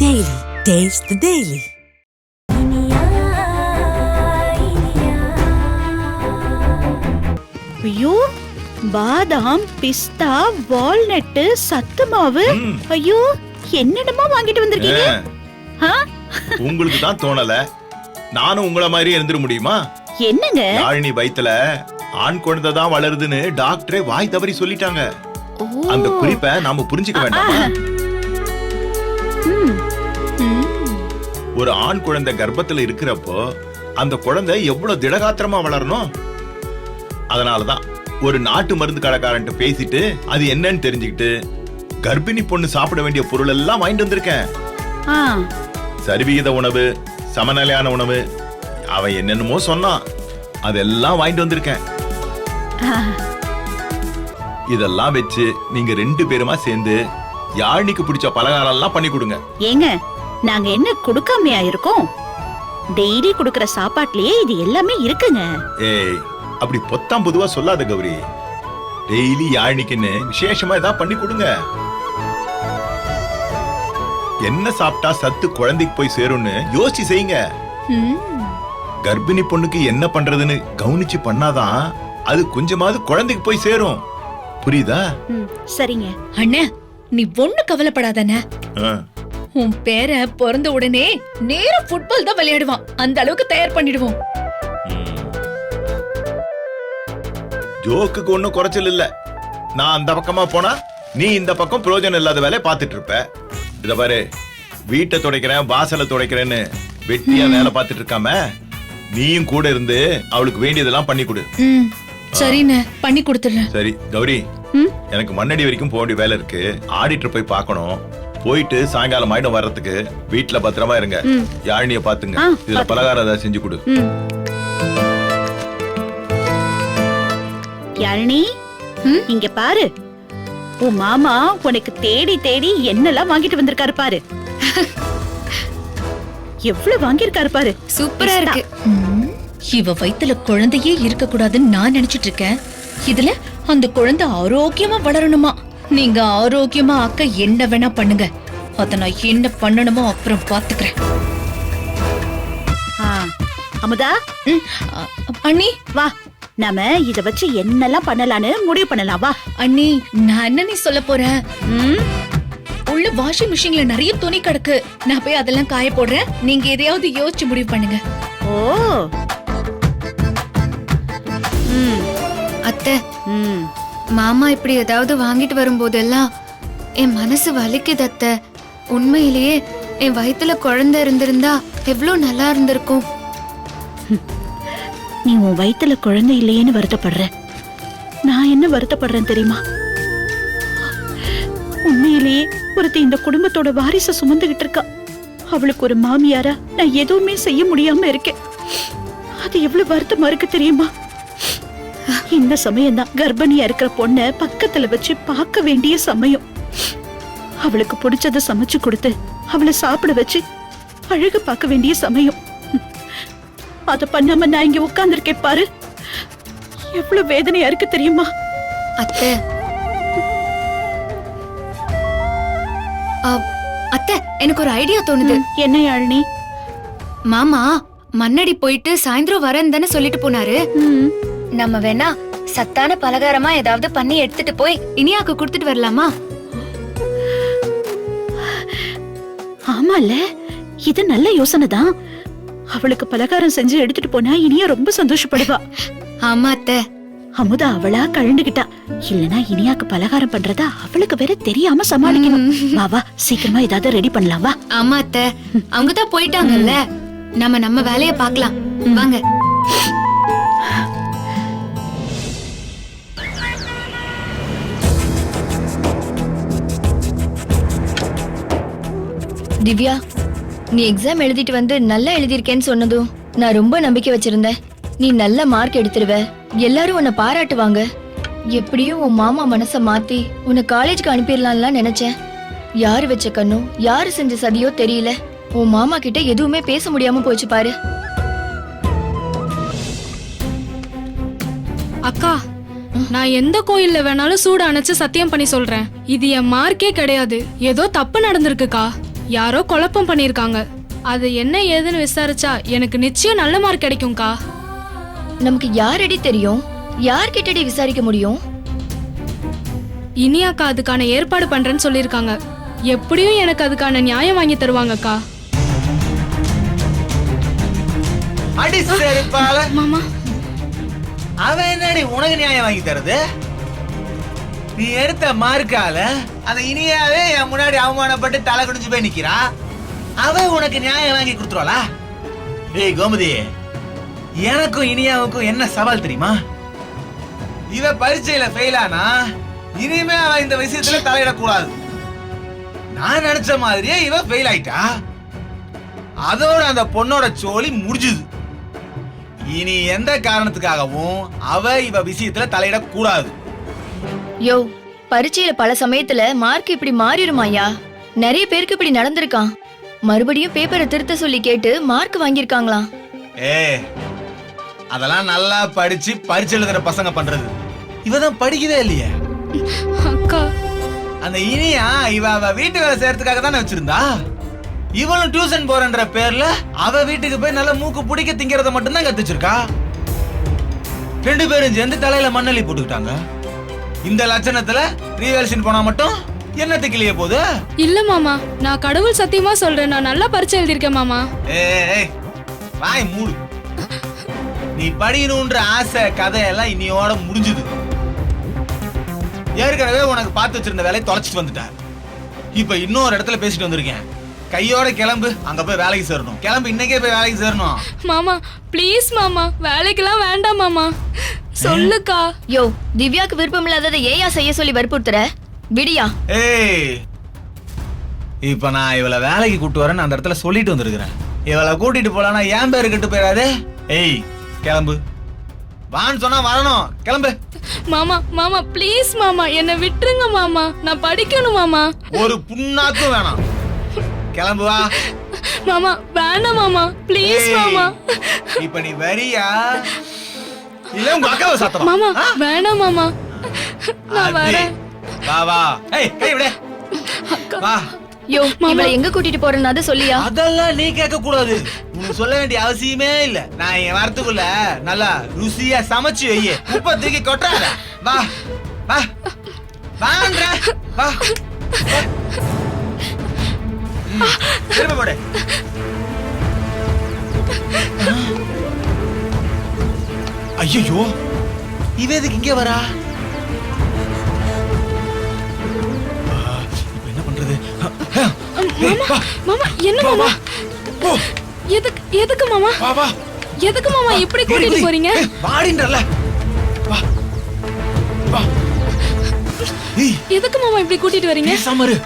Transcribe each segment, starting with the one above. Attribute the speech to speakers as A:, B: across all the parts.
A: Daily. Taste the Daily.
B: ஐயோ, பாதாம், பிஸ்தா, walnut, சத்து மாவு, ஐயோ என்னென்னமோ வாங்கிட்டு வந்திருக்கீங்க.
C: உங்களுக்கு தான் தோணல, நானும் உங்கள மாதிரி இருந்துட முடியுமா?
B: என்னங்க
C: யாழினி வயித்துல ஆண் குழந்தை தான் வளருதுன்னு டாக்டரே வாய் தவறி சொல்லிட்டாங்க. அந்த குறிப்பை நாம புரிஞ்சுக்க வேண்டாமா? ஒரு ஆண் குழந்தை கர்ப்பத்துல இருக்கிறப்போ அந்த குழந்தை எவ்வளவு திடகாத்திரமா வளரணும். அதனாலதான் ஒரு நாட்டு மருந்து கடைக்காரன்ட்ட பேசிட்டு அது என்னன்னு தெரிஞ்சுக்கிட்டு கர்ப்பிணி பொண்ணு சாப்பிட வேண்டிய பொருள் எல்லாம் வாங்கிட்டு வந்திருக்கேன். சரிவிகித உணவு, சமநிலையான உணவு, அவன் என்னென்னமோ சொன்னான், அதெல்லாம் வாங்கிட்டு வந்திருக்கேன். இதெல்லாம் வச்சு நீங்க 2 பேருமா சேர்ந்து யாழினிக்கு பிடிச்ச பலகாரம் எல்லாம் பண்ணி கொடுங்க.
B: ஏங்க, நாங்க என்ன கொடுக்காமையா இருக்கோம்? டெய்லி கொடுக்கற சாப்பாட்லயே இது எல்லாமே இருக்குங்க.
C: ஏய், அப்படி பொத்தாம் பொதுவா சொல்லாத கௌரி. டெய்லி யாழினிக்குன்னு விசேஷமா ஏதாவது பண்ணி கொடுங்க. என்ன சாப்பிட்டா சத்து குழந்தைக்கு போய் சேரும்னு யோசிச்சு செய்யுங்க. கர்ப்பிணி பொண்ணுக்கு என்ன பண்றதுன்னு கவனிச்சு பண்ணாதான் அது கொஞ்சமாவது குழந்தைக்கு போய் சேரும். புரியுதா?
B: சரிங்க
D: அண்ணே, நீ ஒண்ணு கவலைப்படாதண்ணே. உன் பேர பிறந்த உடனே நேரா ஃபுட்பால் தான் விளையாடுவான். அந்த அளவுக்கு தயார் பண்ணிடுவோம்.
C: ஜோக்குக்கு ஒண்ணும் குறைச்சல் இல்ல. நான் அந்த பக்கமா போனா நீ இந்த பக்கம் பிரயோஜனம் இல்லாத வேலையை பார்த்துட்டு இருப்ப. இத பாரு, வீட்டை துடைக்கிறேன், வாசலை துடைக்கிறேன்னு வெட்டியா வேலை பார்த்துட்டு இருக்காம நீயும் கூட இருந்து அவளுக்கு வேண்டியதெல்லாம் பண்ணி கொடு.
D: சரிண்ணே, பண்ணி கொடுத்துறேன்.
C: சரி கௌரி, எனக்கு மண்ணடி வரைக்கும் போக வேண்டிய வேலை இருக்கு. ஆடிட்டர் போய் பார்க்கணும். போயிட்டு சாயங்காலம் ஆயிடும் வர்றதுக்கு வீட்டுல பத்திரமா இருங்க. யாழினிய பாத்துங்க. இதுல பலகாரம் ஏதாவது செஞ்சு கொடு.
B: யாழினி, இங்க பாரு, உன் மாமா உனக்கு தேடி தேடி என்னெல்லாம் வாங்கிட்டு வந்திருக்காரு பாரு. எவ்வளவு வாங்கியிருக்காரு பாரு.
D: சூப்பரா இருக்கு. இவ வயித்துல குழந்தையே இருக்க கூடாதுன்னு நான் நினைச்சிட்டு இருக்கேன். இதுல அந்த குழந்தை ஆரோக்கியமா வளரணுமா? நீங்க ஆரோக்கியமா ஆக்க என்ன வேணா பண்ணுங்க. அத நான் என்ன பண்ணணுமோ அப்புறம் பாத்துக்கிறேன்.
B: அமுதா,
D: அண்ணி
B: வா, நாம இத வச்சு என்னெல்லாம் பண்ணலான்னு முடிவு பண்ணலாம். வா
D: அண்ணி, நான் என்ன நீ சொல்ல போறேன்? உள்ள வாஷிங் மிஷின்ல நிறைய துணி கிடக்கு. நான் போய் அதெல்லாம் காய போடுறேன். நீங்க எதையாவது யோசிச்சு முடிவு பண்ணுங்க.
B: ஓ,
E: அத்தை, மாமா இப்படி ஏதாவது வாங்கிட்டு வரும்போதெல்லாம் என் மனசு வலிக்குது அத்தை. உண்மையிலேயே என் வயித்துல குழந்தை இருந்திருந்தா எவ்வளவு நல்லா இருந்திருக்கும்.
B: நீ உன் வயித்துல குழந்தை இல்லையேன்னு வருத்தப்படுற. நான் என்ன வருத்தப்படுறேன் தெரியுமா? உண்மையிலேயே ஒருத்தி இந்த குடும்பத்தோட வாரிசை சுமந்துகிட்டு இருக்கா. அவளுக்கு ஒரு மாமியாரா நான் எதுவுமே செய்ய முடியாம இருக்கேன். அது எவ்வளவு வருத்தமா இருக்கு தெரியுமா? இந்த சமயம் தான் கர்ப்பிணியா இருக்கிற பொண்ண பக்கத்துல வச்சு பார்க்க வேண்டிய சமயம். அவளுக்கு பிடிச்சத சமைச்சு கொடுத்து அவளை சாப்பிட வச்சு அழகு பார்க்க வேண்டிய சமயம். அத பண்ணாம நான் இங்க உட்கார்ந்துருக்கேன் பாரு. எவ்வளவு வேதனையா இருக்கு தெரியுமா?
E: அத்தை, அத்தை, எனக்கு ஒரு ஐடியா தோணுது.
B: என்ன யாழினி?
E: மாமா மண்ணடி போயிட்டு சாயந்தரம் வரேன்னு தானே சொல்லிட்டு போனாரு. நம்ம வேணா சத்தான பலகாரமா ஏதாவது பண்ணி எடுத்துட்டு போய் இனியாக்கு கொடுத்துட்டு வரலாமா?
B: ஆமால, இது நல்ல யோசனை தான். அவளுக்கு பலகாரம் செஞ்சு எடுத்துட்டு போனா இனியா ரொம்ப சந்தோஷப்படுவா.
E: ஆமா அத்தை.
B: அமுதா அவளா கழண்டுகிட்டா. இல்லனா இனியாக்கு பலகாரம் பண்றதா அவளுக்கு வேற தெரியாம சமாளிக்கணும். வா வா, சீக்கிரமா ஏதாவது ரெடி பண்ணலாம். வா.
E: ஆமா அத்தை, அவங்கதான் போயிட்டாங்கல்ல, நம்ம வேலைய பாக்கலாம். வாங்க.
F: திவ்யா, நீ எக்ஸாம் எழுதிட்டு வந்து நல்லா எழுதியிருக்கேன்னு சொன்னதும் நான் ரொம்ப நம்பிக்கை வச்சிருந்தேன். நீ நல்ல மார்க் எடுத்துருவ, எல்லாரும் உன்னை பாராட்டுவாங்க. எப்படியும் உன் மாமா மனச மாத்தி உன்னை காலேஜ்க்கு அனுப்பிடலாம்லாம் நினைச்சேன். யாரு வச்ச கண்ணோ யாரு செஞ்ச சதியோ தெரியல. உன் மாமா கிட்ட எதுவுமே பேச முடியாம போச்சு பாரு.
G: அக்கா, நான் எந்த கோயில்ல வேணாலும் சூடு அணைச்சு சத்தியம் பண்ணி சொல்றேன், இது என் மார்க்கே கிடையாது. ஏதோ தப்பு நடந்திருக்குக்கா. யாரோ குழப்பம் பண்ணிருக்காங்க. அது என்ன ஏதுன்னு விசாரிச்சா எனக்கு நிச்சயம் நல்ல மார்க் கிடைக்கும்க்கா.
F: நமக்கு யாரடி தெரியும்? யார்கிட்டடி விசாரிக்க முடியும்?
G: இனியாக்கா அதுக்கான ஏற்பாடு பண்றேன்னு சொல்லிருக்காங்க. எப்படியும் எனக்கு அதுக்கான நியாயம் வாங்கி தருவாங்கக்கா.
H: அடி செருப்பால.
G: மாமா,
H: அவன் என்னடி உனக்கு நியாயம் வாங்கி தருது? நீ எடுத்த மார்க்கால அந்த இனியாவே என் முன்னாடி அவமானப்பட்டு தலை குடிஞ்சு போய் நிக்கிறா. அவன் உனக்கு நியாயம் வாங்கி கொடுத்துருவாளா? ஏய் கோமதி, எனக்கும் இனியாவுக்கும் என்ன சவால் தெரியுமா? இவ பரீட்சையில ஃபெயில் ஆனா இனிமே அவன் இந்த விஷயத்துல தலையிடக்கூடாது. நான் நினைச்ச மாதிரியே இவ ஃபெயில் ஆயிட்டா. அதோட அந்த பொண்ணோட சோலி முடிஞ்சுது. இனி எந்த காரணத்துக்காகவும் இவ விஷயத்துல தலையிடக்கூடாது.
F: யோ, பரீட்சையில பல சமயத்துல மார்க் இப்படி மாறிடுமாயா? நிறைய பேருக்கு இப்படி நடந்திருக்கான். மறுபடியும் பேப்பரை திருத்த சொல்லி கேட்டு மார்க் வாங்கியிருக்காங்களாம்.
H: அதெல்லாம் நல்லா படிச்சு பரீட்சை எழுதுற பசங்க பண்றது. இவதான் படிக்கவே இல்லையே.
G: அக்கா,
H: அந்த இனியா அவ வீட்டு வேலை செய்யறதுக்காக தானே வச்சிருந்தா. இவளும் டியூஷன் போறன்ற பேர்ல அவ வீட்டுக்கு போய் நல்ல மூக்கு பிடிக்க திங்கிறத மட்டும்தான் கத்துச்சிருக்கா. 2 பேரும் சேர்ந்து தலையில மண்ணள்ளி போட்டுக்கிட்டாங்க. இந்த லட்சணத்துல ரீவேல்ஷன் போனா மட்டும் என்னத்துக்கு இல்லையே போகுது?
G: இல்ல மாமா, நான் கடவுள் சத்தியமா சொல்றேன், நான் நல்லா பரீட்சை எழுதிருக்கேன் மாமா.
H: ஏய் வாய் மூடு. நீ படிக்கணும்ன்ற ஆசை கதையெல்லாம் இன்னையோட முடிஞ்சுது. ஏற்கனவே உனக்கு பார்த்து வச்சிருந்த வேலையை தொலைச்சிட்டு வந்துட்டார். இப்ப இன்னொரு இடத்துல பேசிட்டு வந்திருக்கேன். கையோட கிளம்பு, அங்க போய் வேலைக்கு சேரணும். கிளம்பு, இன்னைக்கே போய் வேலைக்கு சேரணும்.
G: மாமா ப்ளீஸ் மாமா, வேலைக்கெல்லாம் வேண்டாம் மாமா, சொல்லுக்கா.
F: யோ, திவ்யாக்கு விருப்பம் இல்லாததை ஏயா செய்ய சொல்லி வற்புறுத்துற? விடியா.
H: ஏய், இப்ப நான் இவளை வேலைக்கு கூட்டு வரேன்னு அந்த இடத்துல சொல்லிட்டு வந்திருக்கிறேன். இவளை கூட்டிட்டு போலானா என் பேரு கெட்டு போயிடாது. ஏய் கிளம்பு, வான்னு சொன்னா வரணும். கிளம்பு
G: மாமா. மாமா ப்ளீஸ் மாமா, என்ன விட்டுருங்க மாமா, நான் படிக்கணும் மாமா.
H: ஒரு புண்ணாக்கும் வேணாம். கிளம்பு வா.
G: மாமா வேண்டாம் மாமா, ப்ளீஸ் மாமா.
H: இப்ப நீ வரியா இல்ல உங்க அக்காவை சாத்தமா?
G: மாமா வேண்டாம் மாமா, நான் வரேன்.
H: வா வா. ஏய் கை விடு. வா.
F: யோ, இவளை எங்க கூட்டிட்டு போறேன்னு அதை சொல்லியா?
H: அதெல்லாம் நீ கேட்க கூடாது. உனக்கு சொல்ல வேண்டிய அவசியமே இல்ல. நான் என் வரத்துக்குள்ள நல்லா ருசியா சமைச்சு வையே. உப்ப தூக்கி கொட்டாத. வா வா வான்ற. வா திரும்ப போடு. ஐயோ, இவ எதுக்கு இங்க வரா? இப்ப என்ன பண்றது?
G: மாமா என்ன மாமா? எதுக்கு மாமா?
H: வா வா.
G: எதுக்கு மாமா இப்படி கூட்டிட்டு போறீங்க?
H: வாடின்றல. வா வா.
G: எதுக்கு மாமா இப்படி கூட்டிட்டு வரீங்க?
H: சமரு.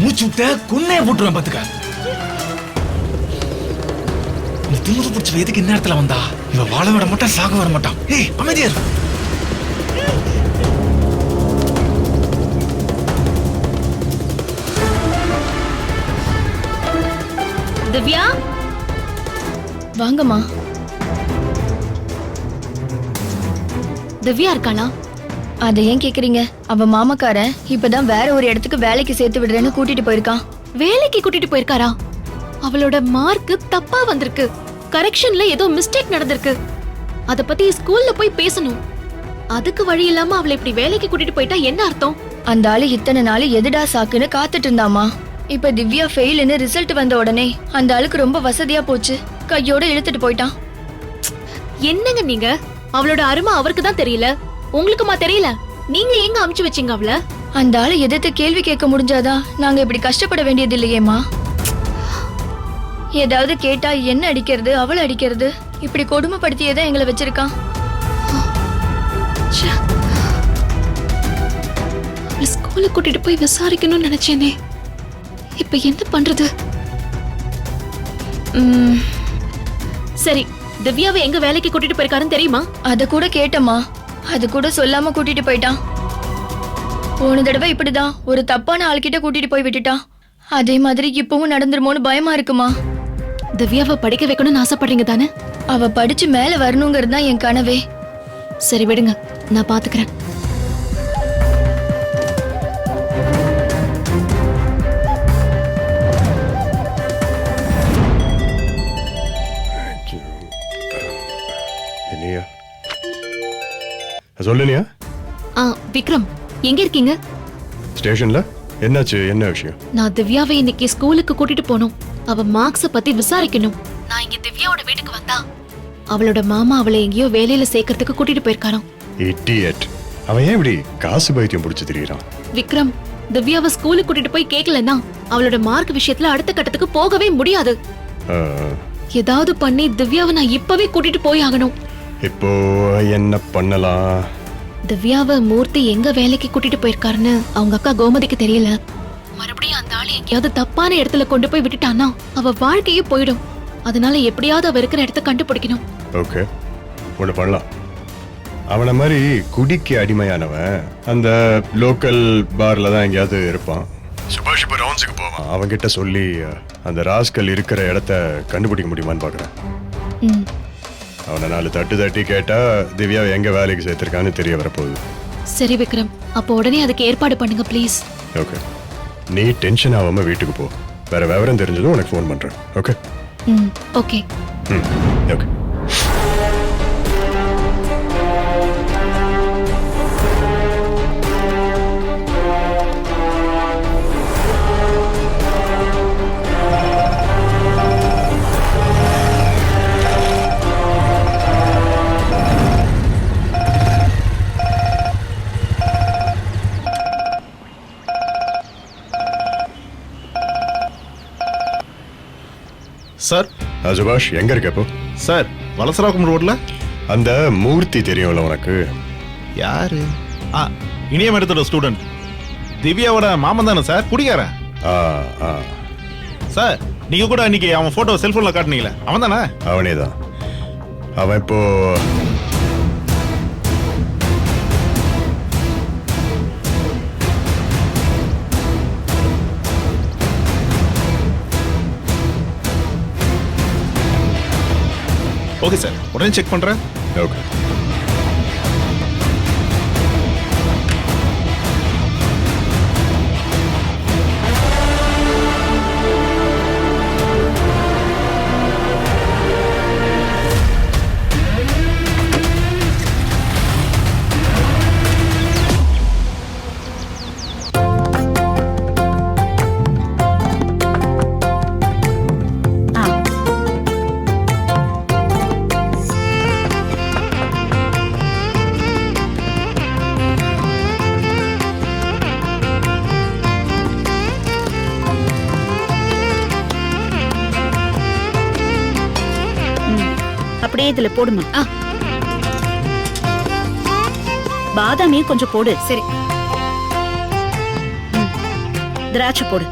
H: மூச்சுட்ட குன்னே போட்டுருவேன் பாத்துக்க. நீ திமுக பிடிச்ச எதுக்கு இந்த நேரத்துல வந்தா? இவ வாழ விட மாட்டான், சாக வர மாட்டான். ஏய் அமைதியார்.
F: திவ்யா, வாங்கம்மா.
E: திவ்யா இருக்காளா?
F: அதை ஏன் கேக்குறீங்க? அவ மாமக்காரன் இப்பதான் வேற ஒரு இடத்துக்கு வேலைக்கு சேர்த்து விடுறேன்னு கூட்டிட்டு போயிருக்கான்.
E: வேலைக்கு கூட்டிட்டு போயிருக்காரா? அவளோட மார்க் தப்பா வந்திருக்கு. கரெக்ஷன்ல ஏதோ மிஸ்டேக் நடந்திருக்கு. அத பத்தி ஸ்கூல்ல போய் பேசணும். அதுக்கு வழி இல்லாம அவளை இப்படி வேலைக்கு கூட்டிட்டு போயிட்டா என்ன அர்த்தம்?
F: அந்த ஆளு இத்தனை நாள் எதுடா சாக்குன்னு காத்துட்டு இருந்தாமா. இப்ப திவ்யா ஃபெயில்னு ரிசல்ட் வந்த உடனே அந்த ஆளுக்கு ரொம்ப வசதியா போச்சு. கையோட இழுத்துட்டு போயிட்டான்.
E: என்னங்க நீங்க? அவளோட அருமை அவருக்கு தான் தெரியல, உங்களுக்குமா தெரியல? நீங்க எங்க அமுச்சு வச்சீங்க அவள?
F: அந்த ஆளை எதிர்த்து கேள்வி கேட்க முடிஞ்சாதான் நாங்க இப்படி கஷ்டப்பட வேண்டியது இல்லையேமா. ஏதாவது கேட்டா என்ன அடிக்கிறது, அவளை அடிக்கிறது, இப்படி கொடுமைப்படுத்தியதான் எங்களை வச்சிருக்கான்.
E: ஸ்கூலுக்கு கூட்டிட்டு போய் விசாரிக்கணும்னு நினைச்சேனே, இப்ப என்ன பண்றது? சரி, திவ்யாவை எங்க வேலைக்கு கூட்டிட்டு போயிருக்காருன்னு தெரியுமா?
F: அத கூட கேட்டமா, அது கூட சொல்லாம கூட்டிட்டு போயிட்டான். போன தடவை இப்படிதான் ஒரு தப்பான ஆள்கிட்ட கூட்டிட்டு போய் விட்டுட்டான். அதே மாதிரி இப்பவும் நடந்துருமோன்னு பயமா இருக்குமா.
E: திவ்யாவை படிக்க வைக்கணும்னு ஆசைப்படுறீங்க தானே?
F: அவ படிச்சு மேல வரணுங்கிறது தான் என் கனவே.
E: சரி விடுங்க, நான் பாத்துக்கிறேன்.
I: சொல்லுனியா?
E: விக்ரம் எங்க இருக்கீங்க?
I: ஸ்டேஷன்ல என்னாச்சு? என்ன விஷயம்?
E: நான் திவ்யாவை இன்னைக்கு ஸ்கூலுக்கு கூட்டிட்டு போகணும். அவ மார்க்ஸ பத்தி விசாரிக்கணும். நான் இங்க திவ்யாவோட வீட்டுக்கு வந்தா அவளோட மாமா அவளை எங்கேயோ வேலையில சேர்க்கறதுக்கு கூட்டிட்டு போயிருக்காராம்.
I: இடியட். அவன் ஏன் இப்படி காசு பைத்தியம் பிடிச்சு திரியறான்?
E: விக்ரம், திவ்யாவை ஸ்கூலுக்கு கூட்டிட்டு போய் கேக்கலன்னா அவளோட மார்க் விஷயத்துல அடுத்த கட்டத்துக்கு போகவே முடியாது. ஏதாவது பண்ணி திவ்யாவை நான் இப்பவே கூட்டிட்டு போய் ஆகணும்.
I: இப்போ என்ன பண்ணலாம்?
E: திவ்யாவை மூர்த்தி எங்க வேலைக்கு கூட்டிட்டு போயிருக்காருன்னு அவங்க அக்கா கோமதிக்கு தெரியல. மறுபடியும் அந்த ஆளு எங்கேயாவது தப்பான இடத்துல கொண்டு போய் விட்டுட்டான்னா அவ வாழ்க்கையே போயிடும். அதனால எப்படியாவது அவ இருக்கிற இடத்த கண்டுபிடிக்கணும்.
I: ஓகே, ஒண்ணு பண்ணலாம். அவனை மாதிரி குடிக்கு அடிமையானவன் அந்த லோக்கல் பார்ல தான் எங்கேயாவது இருப்பான். சுபாஷ் இப்போ ரவுண்ட்ஸுக்கு போவான். அவன்கிட்ட சொல்லி அந்த ராஸ்கல் இருக்கிற இடத்த கண்டுபிடிக்க முடியுமான்னு பாக்குறேன். அவனை 4 தட்டி கேட்டா திவ்யாவை எங்க வேலைக்கு சேர்த்திருக்கான்னு தெரிய வரப்போகுது.
E: சரி விக்ரம், அப்போ உடனே அதுக்கு ஏற்பாடு பண்ணுங்க ப்ளீஸ்.
I: ஓகே, நீ டென்ஷன் ஆகாம வீட்டுக்கு போ. வேற விவரம் தெரிஞ்சதும் உனக்கு ஃபோன் பண்றேன். ஓகே?
E: ஓகே.
I: ஓகே.
C: சார்.
I: சுபாஷ் எங்க இருக்க இப்போ?
C: சார், வலசராக்கம் ரோட்ல.
I: அந்த மூர்த்தி தெரியும்ல உனக்கு?
C: யாரு? இனிய மேடத்தோட ஸ்டூடெண்ட். திவ்யாவோட மாமன் தானே சார்? குடிக்காரன். சார், நீங்க கூட அன்னைக்கு அவன் போட்டோ செல்போன்ல காட்டுனீங்களே, அவன் தானே?
I: அவனே தான். அவன் இப்போ
C: ஓகே சார், உடனே செக் பண்றேன்.
I: ஓகே.
B: அப்படியே இதுல போடுமா. பாதாமே கொஞ்சம் போடு.
E: சரி.
B: திராட்சை போடு.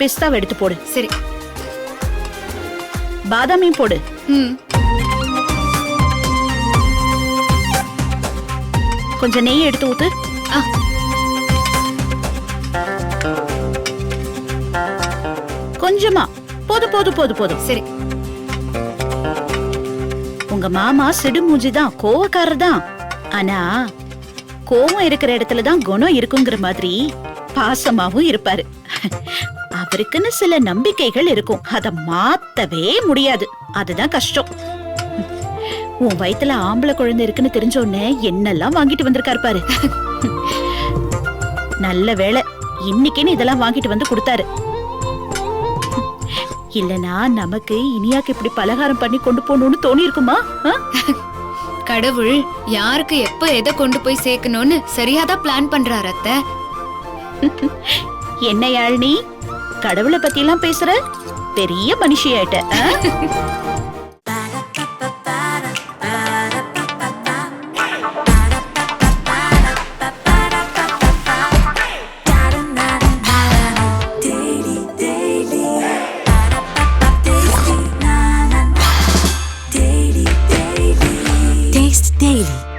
B: பிஸ்தாவை எடுத்து போடு.
E: சரி.
B: பாதாமையும் போடு. கொஞ்சம் நெய் எடுத்து ஊத்து. கொஞ்சமா போதும் போதும் போதும் போதும்.
E: சரி.
B: உங்க மாமா சிடுமூஞ்சி தான், கோவக்காரர் தான். ஆனா கோவம் இருக்கிற இடத்துல தான் குணம் இருக்குங்கிற மாதிரி பாசமாவும் இருப்பாரு. அவருக்குன்னு சில நம்பிக்கைகள் இருக்கும், அத மாத்தவே முடியாது. அதுதான் கஷ்டம். உன் வயித்துல ஆம்பளை குழந்தை இருக்குன்னு தெரிஞ்ச உடனே என்னெல்லாம் வாங்கிட்டு வந்திருக்காரு பாரு. நல்ல வேளை இன்னைக்குன்னு இதெல்லாம் வாங்கிட்டு வந்து கொடுத்தாரு. இல்லனா நமக்கு இனியாக்கு இப்படி பலகாரம் பண்ணி கொண்டு போகணும்னு தோணி இருக்குமா?
E: கடவுள் யாருக்கு எப்ப எதை கொண்டு போய் சேர்க்கணும்னு சரியாதான் பிளான் பண்றாரு அத்தை.
B: என்ன யாழ்னி, கடவுளை பத்தி எல்லாம் பேசுற? பெரிய மனுஷியாயிட்ட.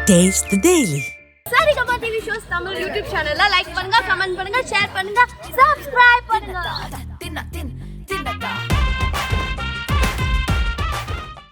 A: Taste the Daily.
J: Saregama TV shows Tamil YouTube சேனல்ல லைக் பண்ணுங்க, கமெண்ட் பண்ணுங்க, ஷேர் பண்ணுங்க, சப்ஸ்கிரைப் பண்ணுங்க.